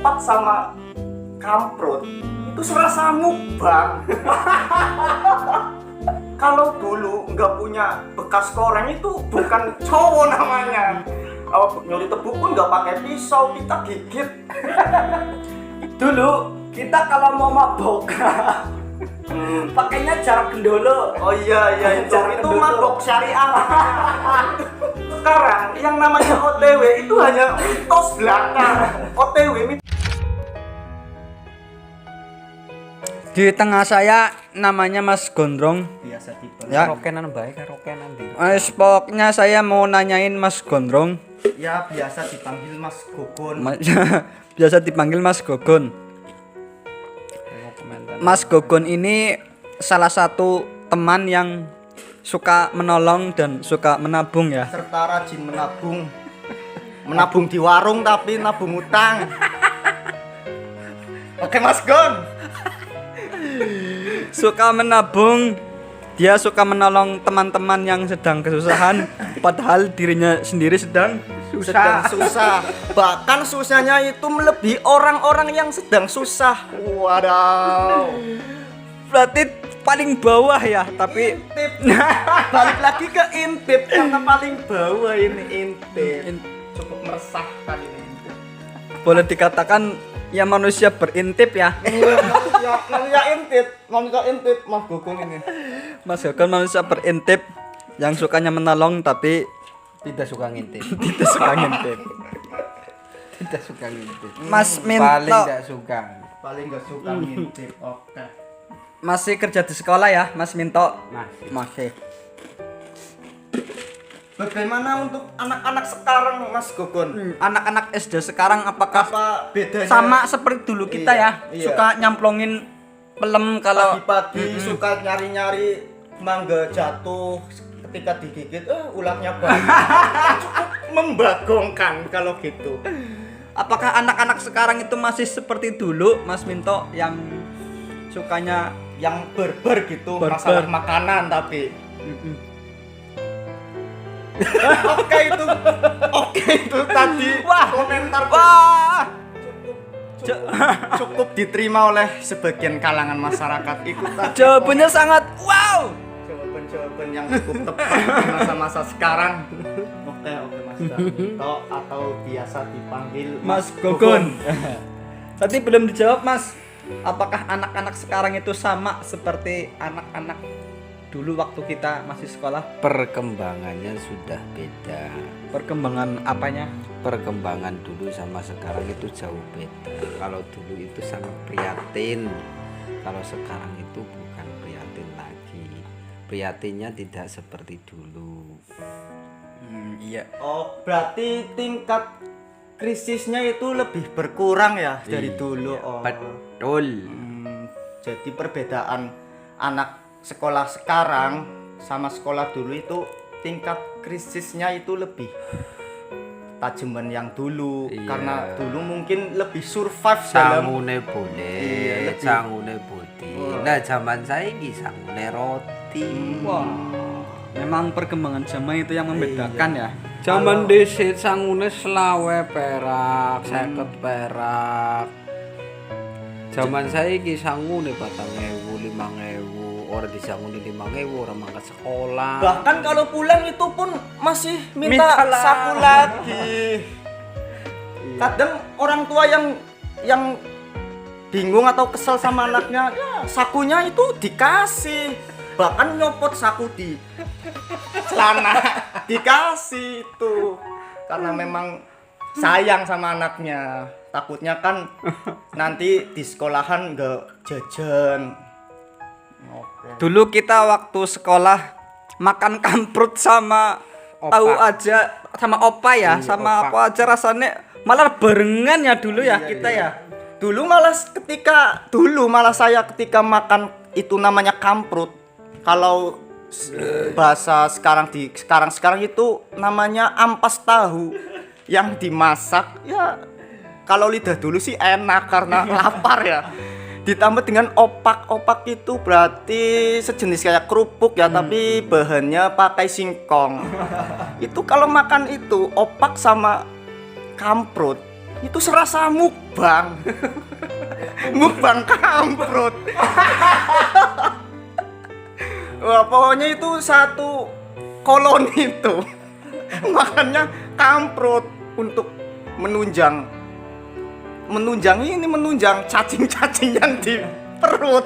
opak sama kamprut itu serasa mukbang. Kalau dulu nggak punya bekas koreng itu bukan cowok namanya. Nyuri tebu pun nggak pakai pisau, kita gigit. Dulu kita kalau mau mabok pakainya jarak gendolo. Oh iya itu mabok syariah. Sekarang yang namanya OTW itu hanya mitos belaka. OTW Di tengah saya namanya Mas Gondrong. biasa tipe. Ya. Rokenan baik, rokenan di. Pokoknya saya mau nanyain Mas Gondrong. Ya biasa dipanggil Mas Gogon. Biasa dipanggil Mas Gogon. Mas Gogon ini salah satu teman yang suka menolong dan suka menabung ya. Serta rajin menabung. Menabung di warung tapi nabung utang. Oke Mas Gon. Suka menabung, dia suka menolong teman-teman yang sedang kesusahan, padahal dirinya sendiri sedang Susah. Bahkan susahnya itu melebihi orang-orang yang sedang susah. Waduh. berarti paling bawah ya, tapi Intip. Balik lagi ke intip karena paling bawah ini intip. Cukup meresahkan ini intip. boleh dikatakan ya manusia berintip ya. Manusia intip Mas Gogon ini. Mas Gogon manusia berintip yang sukanya menolong tapi Tidak suka ngintip. tidak suka ngintip. Tidak suka ngintip. Mas Paling Minto tidak suka. Paling gak suka ngintip. Oke. masih kerja di sekolah ya, Mas Minto? Masih. Bagaimana untuk anak-anak sekarang Mas Gogon? Anak-anak SD sekarang apakah Apa bedanya? sama seperti dulu kita Iya, ya? iya. Suka nyamplongin pelem kalau Pagi-pagi suka nyari-nyari mangga jatuh, ketika digigit ulatnya banyak. Cukup membagongkan kalau gitu. apakah anak-anak sekarang itu masih seperti dulu, Mas Minto, yang sukanya Yang berber gitu, Berber. masalah makanan tapi Oke itu tadi komentar cukup diterima oleh sebagian kalangan masyarakat. Itu tadi jawabannya sangat wow. jawaban yang cukup tepat di masa-masa sekarang. Oke Mas Darmito atau biasa dipanggil Mas Gogon. Tadi belum dijawab, Mas. Apakah anak-anak sekarang itu sama seperti anak-anak dulu waktu kita masih sekolah? Perkembangannya sudah beda. Perkembangan apanya? Perkembangan dulu sama sekarang itu jauh beda. Kalau dulu itu sangat prihatin. Kalau sekarang itu bukan prihatin lagi. Prihatinnya tidak seperti dulu. Iya. Oh, berarti tingkat krisisnya itu lebih berkurang ya dari dulu. Oh. Betul. Jadi perbedaan anak sekolah sekarang sama sekolah dulu itu tingkat krisisnya itu lebih tajaman yang dulu. Iya. Karena dulu mungkin lebih survive dalam Sangune boleh, Iya, lebih. sangune bodi. Nah, zaman saiki sangune roti. Wah. Memang perkembangan zaman itu yang membedakan ya. Zaman dhisik sangune selawe perak, 50 perak. Zaman saiki sangune 4.000, 5.000, ora disanguni 5.000 ora mangkat sekolah. bahkan kalau pulang itu pun masih minta Minta lah. saku lagi. Kadang orang tua yang bingung atau kesel sama anaknya, ya, sakunya itu dikasih. Bahkan nyopot saku di celana dikasih itu. Karena memang sayang sama anaknya. Takutnya kan nanti di sekolahan nggak jajan. Oke. Dulu kita waktu sekolah makan kamprut sama Opa. tahu aja sama opa ya, sama opa. apa aja rasanya malah barengan ya dulu ya kita ya. Dulu malah saya ketika makan itu namanya kamprut. Kalau bahasa sekarang itu namanya ampas tahu yang dimasak ya. Kalau lidah dulu sih enak karena lapar ya. Ditambah dengan opak itu berarti sejenis kayak kerupuk ya, tapi bahannya pakai singkong. Itu kalau makan itu opak sama kamprut itu serasa mukbang. Mukbang kamprut. Wah, pokoknya itu satu koloni itu makannya kamprut untuk menunjang cacing-cacing yang di perut.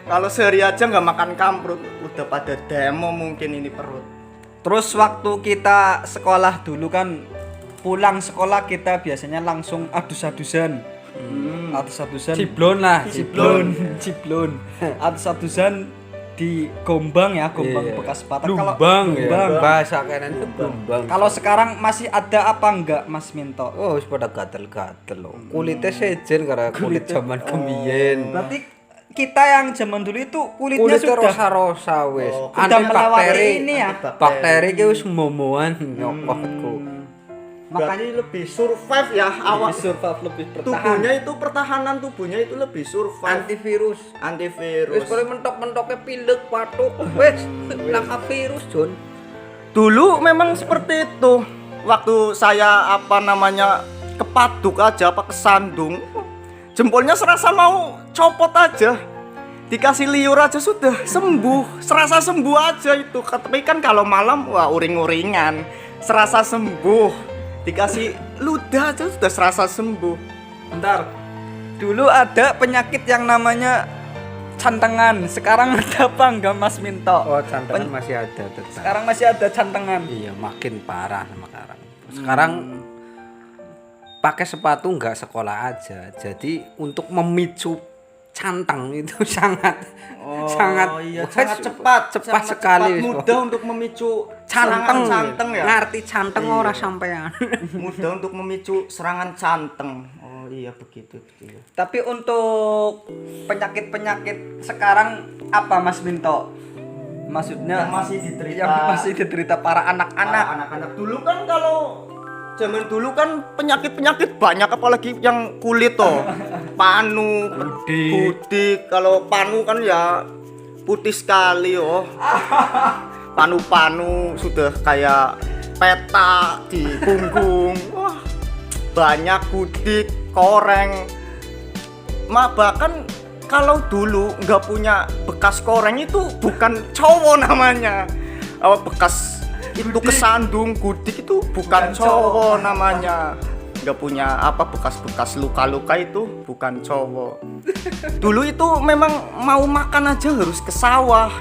Kalau sehari aja nggak makan kamprut udah pada demo mungkin ini perut. Terus waktu kita sekolah dulu kan, pulang sekolah kita biasanya langsung adus-adusan. Adus-adusan. Ciblon. Adus-adusan di Gombang ya, Gombang Iya. bekas patah. Lumbang ya. Bahasa kenen itu lumbang. Kalau sekarang masih ada apa enggak Mas Minto? Oh, wis pada gatel-gatel loh. Kulitnya sejen karena kulit zaman kembiyen. Berarti kita yang zaman dulu itu kulitnya Kulitnya sudah rosa-rosa wis. sudah melewati ini ya. Bakteri ki wis momoan nyokotku. Makanya lebih survive ya awak. lebih bertahan. Pertahanan tubuhnya itu lebih survive. Antivirus. Antivirus. Wis kalau mentok-mentoknya pilek, batuk, wis laka virus, Jon. Dulu memang seperti itu. Waktu saya kepaduk aja kesandung, jempolnya serasa mau copot aja. Dikasih liur aja sudah sembuh. Serasa sembuh aja itu. Tapi kan kalau malam wah uring-uringan. Serasa sembuh. Dikasih ludah aja sudah serasa sembuh. Bentar. Dulu ada penyakit yang namanya cantengan. Sekarang ada apa enggak Mas Minto? Oh, cantengan masih ada tetap. Sekarang masih ada cantengan. Iya, makin parah sekarang. Sekarang pakai sepatu nggak sekolah aja. Jadi untuk memicu cantang itu sangat cepat sekali. Mudah untuk memicu Canteng, canteng ya. Ngerti canteng ora sampean. Mudah untuk memicu serangan canteng. Oh iya begitu. Tapi untuk penyakit-penyakit sekarang apa Mas Minto? Maksudnya Yang masih diderita. yang masih diderita para anak-anak. Anak-anak dulu kan kalau zaman dulu kan penyakit banyak apalagi yang kulit toh. Panu, budik. Kalau panu kan ya putih sekali oh. Panu-panu sudah kayak peta di punggung. Wah, banyak budik, koreng. Bahkan kalau dulu nggak punya bekas koreng itu bukan cowok namanya. Bekas itu kesandung gudik itu bukan cowok namanya. Nggak punya bekas-bekas luka-luka itu bukan cowok. Dulu itu memang mau makan aja harus ke sawah.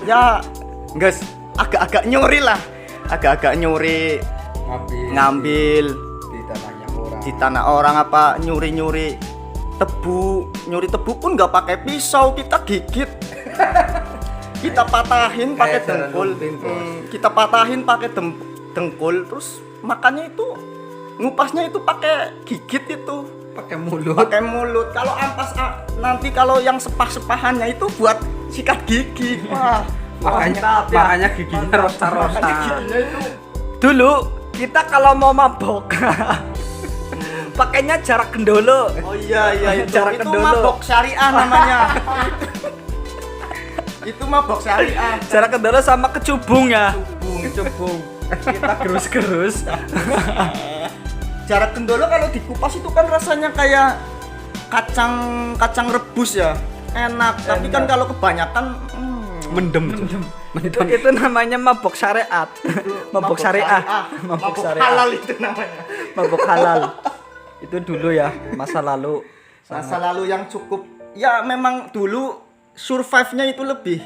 Ya nggak agak-agak nyuri lah. Agak-agak nyuri ngambil di tanah orang apa nyuri tebu. Nyuri tebu pun nggak pakai pisau, kita gigit. Kita patahin pakai dengkul. Kita patahin pakai dengkul terus makannya itu ngupasnya itu pakai gigit itu. Pakai mulut. Kalau ampas nanti kalau yang sepah-sepahannya itu buat sikat gigi. Wah, makanya giginya rosa-rosa. giginya itu. Dulu kita kalau mau mabok pakainya jarak gendolo. Oh iya itu. Jarak Itu kendolo. mabok syariah namanya. Itu mabok syariah. Jarak gendolo sama kecubung ya. Kecubung. Kita gerus-gerus. Jarak gendolo kalau dikupas itu kan rasanya kayak kacang rebus ya. Enak. Tapi kan kalau kebanyakan Mendem. Itu namanya mabok syariat. Mabok syariah. Mabok syariah. Halal itu namanya. Mabok halal. Itu dulu ya, masa lalu. Masa lalu yang cukup ya memang dulu survive-nya itu lebih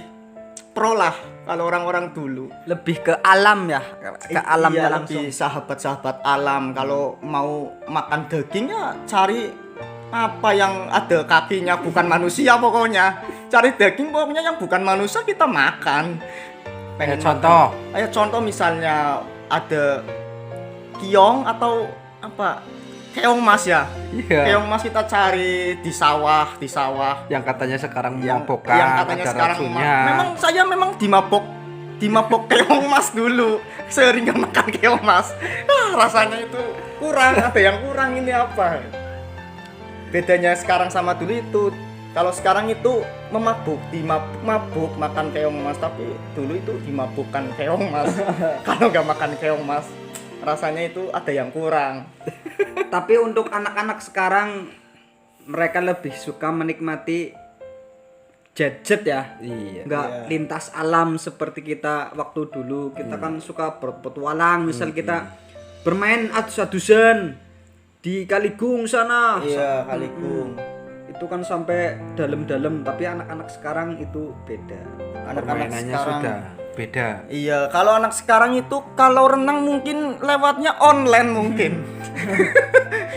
pro lah kalau orang-orang dulu. Lebih ke alam ya, ke alamnya Iya, langsung. lebih sahabat-sahabat alam. Kalau mau makan daging ya cari apa yang ada kakinya bukan manusia pokoknya. Cari daging pokoknya yang bukan manusia kita makan. Pengen contoh. Contoh misalnya ada kiong atau apa? Keong mas ya. Iya. Keong mas kita cari di sawah. Yang katanya sekarang yang memabokkan, katanya ada sekarang racunnya. memang saya dimabok keong mas dulu. Sering nggak makan keong mas. Rasanya itu kurang, ada yang kurang ini apa? Bedanya sekarang sama dulu itu, kalau sekarang itu mabuk makan keong mas, tapi dulu itu dimabukkan keong mas. Kalau nggak makan keong mas, rasanya itu ada yang kurang. Tapi untuk anak-anak sekarang mereka lebih suka menikmati gadget ya. Iya. Nggak lintas alam seperti kita waktu dulu. Kita kan suka berpetualang, misal kita bermain adus-adusan di Kaligung sana. Iya, Kaligung. Itu kan sampai dalam-dalam, tapi anak-anak sekarang itu beda. Anak-anak Permainannya sekarang sudah beda. Iya, kalau anak sekarang itu kalau renang mungkin lewatnya online mungkin.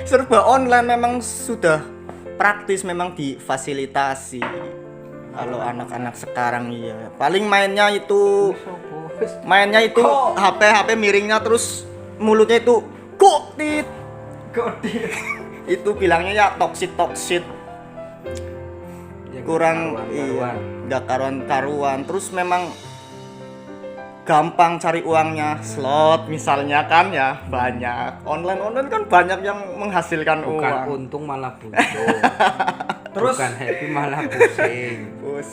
Serba online memang sudah praktis, memang difasilitasi. Kalau anak-anak sekarang iya, paling mainnya itu HP miringnya terus mulutnya itu kotit. Itu bilangnya ya toksit. Ya, Kurang iya, nggak karuan. Terus memang gampang cari uangnya, slot misalnya kan ya banyak. Online kan banyak yang menghasilkan bukan uang. untung malah buntung. Terus bukan happy malah pusing.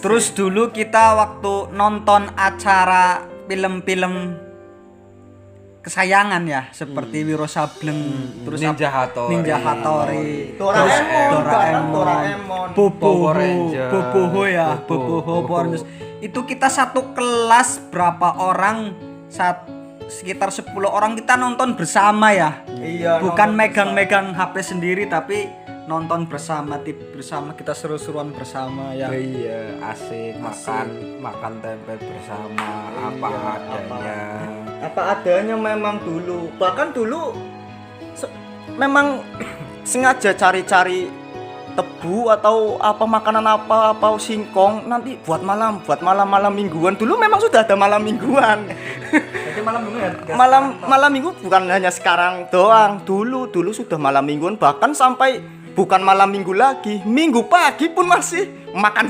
Terus dulu kita waktu nonton acara film-film kesayangan ya, seperti Wiro Sableng, terus Ninja Hattori. Doraemon. Power Ranger. Boboho ya, Boboho. Boboho Power Rangers. Itu kita satu kelas berapa orang? Sekitar 10 orang kita nonton bersama ya. Iya. Bukan megang-megang HP sendiri tapi nonton bersama, kita seru-seruan bersama ya. Iya, asik makan tempe bersama apa adanya. Apa adanya memang dulu. Bahkan dulu memang sengaja cari-cari tebu atau apa makanan apa singkong nanti buat malam mingguan. Dulu memang sudah ada malam mingguan. Jadi malam dulu ya. malam minggu bukan hanya sekarang doang. Dulu sudah malam mingguan, bahkan sampai bukan malam minggu lagi, minggu pagi pun masih makan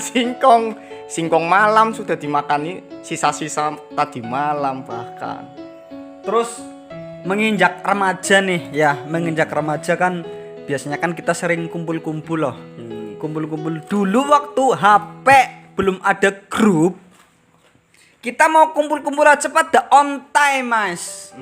singkong malam sudah dimakani sisa-sisa tadi malam bahkan. Terus menginjak remaja nih ya, menginjak remaja kan biasanya kan kita sering kumpul-kumpul loh. Kumpul-kumpul dulu waktu HP belum ada grup. Kita mau kumpul-kumpul aja pada on time, Mas.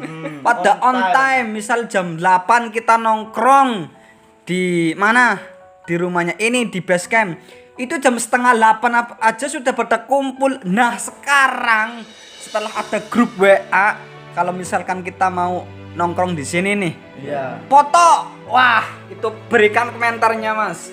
Pada on time, misal jam 8 kita nongkrong di mana? Di rumahnya ini di base camp. Itu jam setengah 8 aja sudah pada kumpul. Nah, sekarang setelah ada grup WA, kalau misalkan kita mau nongkrong di sini nih, Iya. foto, wah itu berikan komentarnya Mas.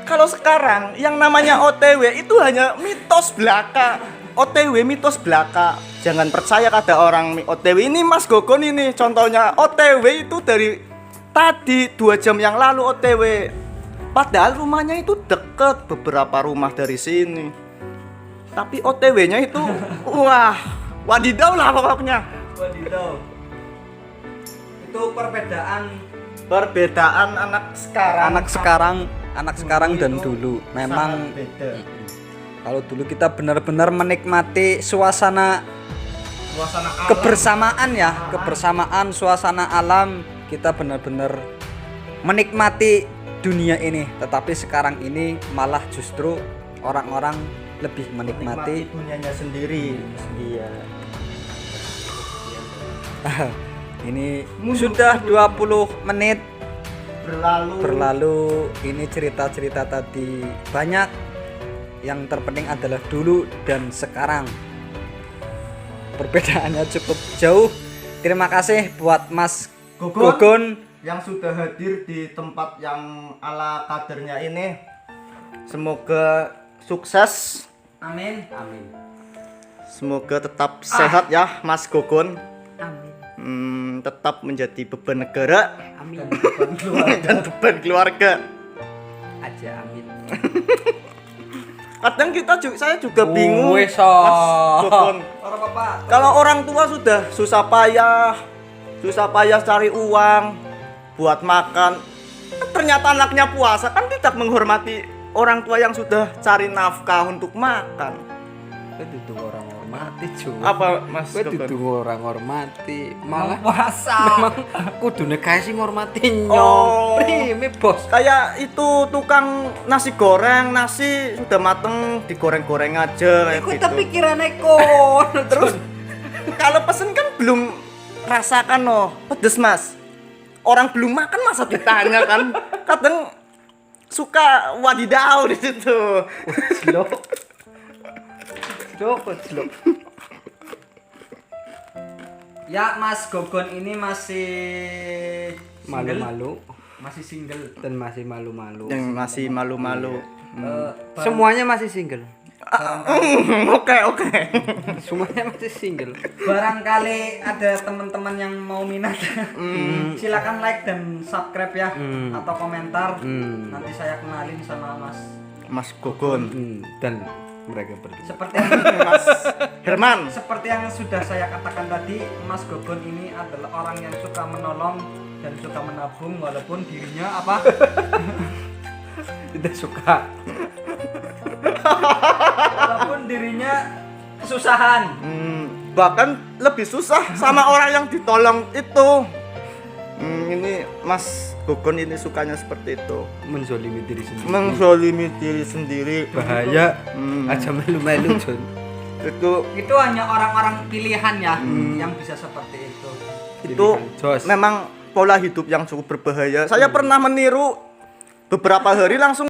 Kalau sekarang yang namanya OTW itu hanya mitos belaka. OTW mitos belaka. Jangan percaya kata orang OTW ini Mas Gogon ini contohnya. OTW itu dari tadi 2 jam yang lalu OTW. Padahal rumahnya itu deket beberapa rumah dari sini. Tapi OTW-nya itu wah, wadidaw lah pokoknya. Wadidaw. Itu Perbedaan anak sekarang dan dulu memang beda. kalau dulu kita benar-benar menikmati suasana Suasana kebersamaan ya, kebersamaan suasana alam, kita benar-benar menikmati dunia ini. Tetapi sekarang ini malah justru orang-orang lebih menikmati dunianya sendiri. Iya. ini sudah 20 menit Berlalu. ini cerita-cerita tadi banyak. Yang terpenting adalah dulu dan sekarang. Perbedaannya cukup jauh. Terima kasih buat Mas Gogon yang sudah hadir di tempat yang ala kadernya ini. Semoga sukses. Amin. Semoga tetap sehat ya Mas Gogon. Amin. Tetap menjadi beban negara Amin. dan beban keluarga. Aja amin. Kadang saya juga bingung Wes, Mas Gogon. Orang apa? Kalau orang tua sudah susah payah cari uang buat makan, ternyata anaknya puasa kan tidak menghormati orang tua yang sudah cari nafkah untuk makan. Itu orang hormati cuy. Apa Mas Kowe Gogon? dudu orang hormati, malah puasa. memang kudune kae sing ngormati Oh. nyong. Prime bos. Kayak itu tukang nasi goreng, nasi sudah mateng digoreng-goreng aja kayak Iku gitu. tapi pikirannya kon. Terus kalau pesen kan belum rasakan loh, pedes Mas. Orang belum makan masa ditanya kan. Kadang suka wadidaw di situ. Slow. Slow. Ya Mas Gogon ini masih single. Malu-malu Masih single. dan masih malu-malu. Yang masih malu-malu. Semuanya masih single. Oke. Semuanya masih single. Barangkali ada teman-teman yang mau minat, silakan like dan subscribe ya, atau komentar. Nanti saya kenalin sama Mas Gogon. Dan mereka berdua. Seperti yang, Mas Herman. seperti yang sudah saya katakan tadi, Mas Gogon ini adalah orang yang suka menolong dan suka menabung walaupun dirinya apa? Tidak suka. Walaupun dirinya kesusahan. Bahkan lebih susah sama orang yang ditolong itu. Ini Mas Gogon ini sukanya seperti itu. Menzolimi diri sendiri. Menzolimi diri sendiri. Bahaya. Aja malu-malu John. Itu hanya orang-orang pilihan ya yang bisa seperti itu. Itu Jos. memang pola hidup yang cukup berbahaya. Saya pernah meniru beberapa hari langsung